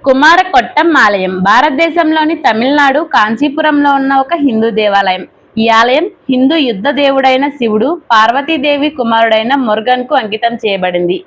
కుమారకొట్టం ఆలయం భారతదేశంలోని తమిళనాడు కాంచీపురంలో ఉన్న ఒక హిందూ దేవాలయం. ఈ ఆలయం హిందూ యుద్ధ దేవుడైన శివుడు, పార్వతీదేవి కుమారుడైన మురుగన్కు అంకితం చేయబడింది.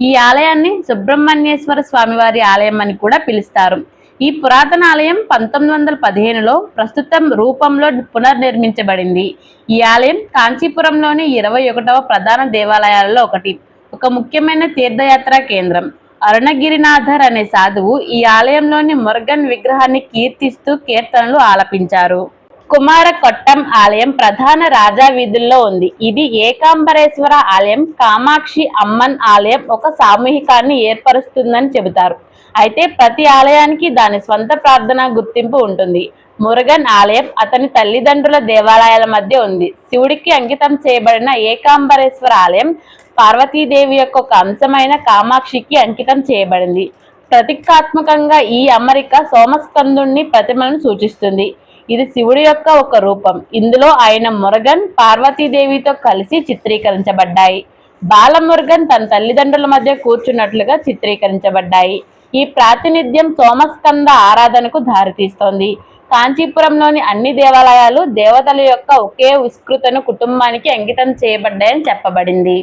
ఈ ఆలయాన్ని సుబ్రహ్మణ్యేశ్వర స్వామివారి ఆలయం అని కూడా పిలుస్తారు. ఈ పురాతన ఆలయం 1915లో ప్రస్తుతం రూపంలో పునర్నిర్మించబడింది. ఈ ఆలయం కాంచీపురంలోని 21వ ప్రధాన దేవాలయాలలో ఒకటి. ఒక ముఖ్యమైన తీర్థయాత్రా కేంద్రం. అరుణగిరినాథర్ అనే సాధువు ఈ ఆలయంలోని మురుగన్ విగ్రహాన్ని కీర్తిస్తూ కీర్తనలు ఆలపించారు. కుమారకొట్టం ఆలయం ప్రధాన రాజా వీధుల్లో ఉంది. ఇది ఏకాంబరేశ్వర ఆలయం, కామాక్షి అమ్మన్ ఆలయం ఒక సామూహికాన్ని ఏర్పరుస్తుందని చెబుతారు. అయితే ప్రతి ఆలయానికి దాని స్వంత ప్రార్థనా గుర్తింపు ఉంటుంది. మురుగన్ ఆలయం అతని తల్లిదండ్రుల దేవాలయాల మధ్య ఉంది. శివుడికి అంకితం చేయబడిన ఏకాంబరేశ్వర ఆలయం పార్వతీదేవి యొక్క ఒక అంశమైన కామాక్షికి అంకితం చేయబడింది. ప్రతీకాత్మకంగా ఈ అమరిక సోమస్కందుని ప్రతిమను సూచిస్తుంది. ఇది శివుడి యొక్క ఒక రూపం. ఇందులో ఆయన మురుగన్ పార్వతీదేవితో కలిసి చిత్రీకరించబడ్డాయి. బాలమురుగన్ తన తల్లిదండ్రుల మధ్య కూర్చున్నట్లుగా చిత్రీకరించబడ్డాయి. ఈ ప్రాతినిధ్యం సోమస్కంద ఆరాధనకు దారితీస్తోంది. కాంచీపురంలోని అన్ని దేవాలయాలు దేవతల యొక్క ఒకే విస్తృతను కుటుంబానికి అంకితం చేయబడ్డాయని చెప్పబడింది.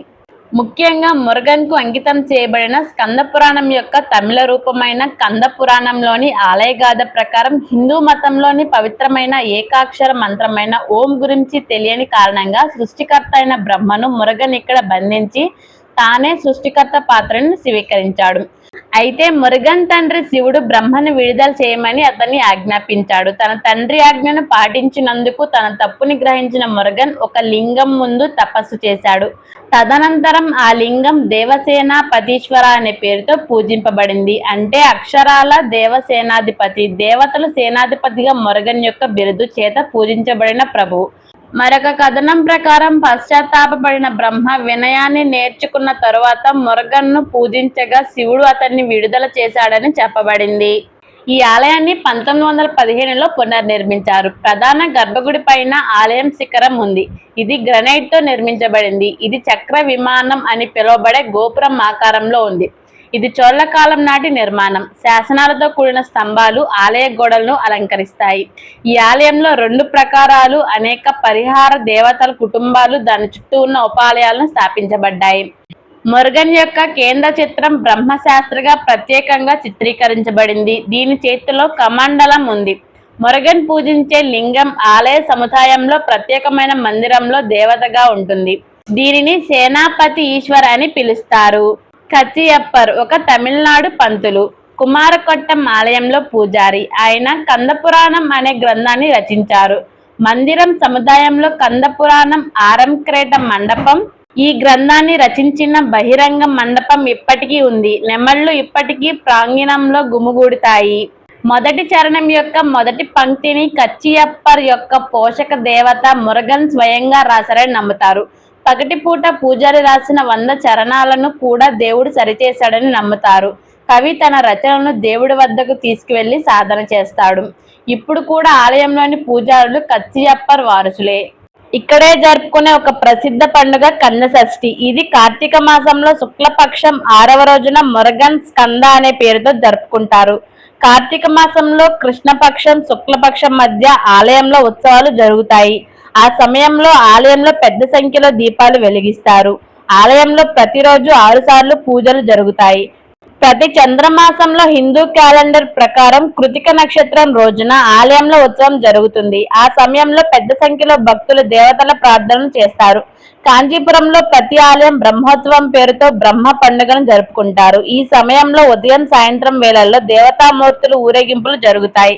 ముఖ్యంగా మురుగన్కు అంకితం చేయబడిన స్కంద పురాణం యొక్క తమిళ రూపమైన కంద పురాణంలోని ఆలయగాథ ప్రకారం హిందూ మతంలోని పవిత్రమైన ఏకాక్షర మంత్రమైన ఓం గురించి తెలియని కారణంగా సృష్టికర్త అయిన బ్రహ్మను మురుగన్ ఇక్కడ బంధించి తానే సృష్టికర్త పాత్రను స్వీకరించాడు. అయితే మురుగన్ తండ్రి శివుడు బ్రహ్మను విడుదల చేయమని అతన్ని ఆజ్ఞాపించాడు. తన తండ్రి ఆజ్ఞను పాటించినందుకు తన తప్పుని గ్రహించిన మురుగన్ ఒక లింగం ముందు తపస్సు చేశాడు. తదనంతరం ఆ లింగం దేవసేనాపతీశ్వర అనే పేరుతో పూజింపబడింది. అంటే అక్షరాల దేవసేనాధిపతి, దేవతలు సేనాధిపతిగా మురుగన్ యొక్క బిరుదు చేత పూజించబడిన ప్రభువు. మరొక కథనం ప్రకారం పశ్చాత్తాపడిన బ్రహ్మ వినయాన్ని నేర్చుకున్న తరువాత మురుగన్ను పూజించగా శివుడు అతన్ని విడుదల చేశాడని చెప్పబడింది. ఈ ఆలయాన్ని 1915లో పునర్నిర్మించారు. ప్రధాన గర్భగుడి పైన ఆలయం శిఖరం ఉంది. ఇది గ్రనైట్తో నిర్మించబడింది. ఇది చక్ర విమానం అని పిలువబడే గోపురం ఆకారంలో ఉంది. ఇది చోళ కాలం నాటి నిర్మాణం. శాసనాలతో కూడిన స్తంభాలు ఆలయ గోడలను అలంకరిస్తాయి. ఈ ఆలయంలో 2 ప్రకారాలు అనేక పరిహార దేవతల కుటుంబాలు దాని చుట్టూ ఉన్న ఉపాలయాలను స్థాపించబడ్డాయి. మురుగన్ యొక్క కేంద్ర చిత్రం బ్రహ్మశాస్త్రిగా ప్రత్యేకంగా చిత్రీకరించబడింది. దీని చేతిలో కమండలం ఉంది. మురుగన్ పూజించే లింగం ఆలయ సముదాయంలో ప్రత్యేకమైన మందిరంలో దేవతగా ఉంటుంది. దీనిని సేనాపతి ఈశ్వర్ అని పిలుస్తారు. కచ్చియప్పర్ ఒక తమిళనాడు పంతులు. కుమారకొట్టం ఆలయంలో పూజారి. ఆయన కందపురాణం అనే గ్రంథాన్ని రచించారు. మందిరం సముదాయంలో కందపురాణం ఆరంక్రేట మండపం, ఈ గ్రంథాన్ని రచించిన బహిరంగ మండపం ఇప్పటికీ ఉంది. నెమళ్లు ఇప్పటికీ ప్రాంగణంలో గుమిగూడుతాయి. మొదటి చరణం యొక్క మొదటి పంక్తిని కచ్చియప్పర్ యొక్క పోషక దేవత మురుగన్ స్వయంగా రాశారని నమ్ముతారు. పగటిపూట పూజారి రాసిన 100 చరణాలను కూడా దేవుడు సరిచేశాడని నమ్ముతారు. కవి తన రచనలను దేవుడి వద్దకు తీసుకువెళ్లి సాధన చేస్తాడు. ఇప్పుడు కూడా ఆలయంలోని పూజారులు కచ్చియప్పర్ వారసులే. ఇక్కడే జరుపుకునే ఒక ప్రసిద్ధ పండుగ కంద షష్ఠి. ఇది కార్తీక మాసంలో శుక్లపక్షం 6వ రోజున మురుగన్ స్కంద అనే పేరుతో జరుపుకుంటారు. కార్తీక మాసంలో కృష్ణపక్షం శుక్లపక్షం మధ్య ఆలయంలో ఉత్సవాలు జరుగుతాయి. ఆ సమయంలో ఆలయంలో పెద్ద సంఖ్యలో దీపాలు వెలిగిస్తారు. ఆలయంలో ప్రతిరోజు 6 సార్లు పూజలు జరుగుతాయి. ప్రతి చంద్రమాసంలో హిందూ క్యాలెండర్ ప్రకారం కృతిక నక్షత్రం రోజున ఆలయంలో ఉత్సవం జరుగుతుంది. ఆ సమయంలో పెద్ద సంఖ్యలో భక్తులు దేవతల ప్రార్థనలు చేస్తారు. కాంచీపురంలో ప్రతి ఆలయం బ్రహ్మోత్సవం పేరుతో బ్రహ్మ పండుగను జరుపుకుంటారు. ఈ సమయంలో ఉదయం సాయంత్రం వేళల్లో దేవతామూర్తులు ఊరేగింపులు జరుగుతాయి.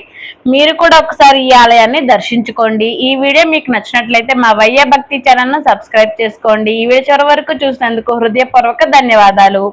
మీరు కూడా ఒకసారి ఈ ఆలయాన్ని దర్శించుకోండి. ఈ వీడియో మీకు నచ్చినట్లయితే మా వైయ భక్తి ఛానల్ను సబ్స్క్రైబ్ చేసుకోండి. ఈ వీడియో చివరి వరకు చూసినందుకు హృదయపూర్వక ధన్యవాదాలు.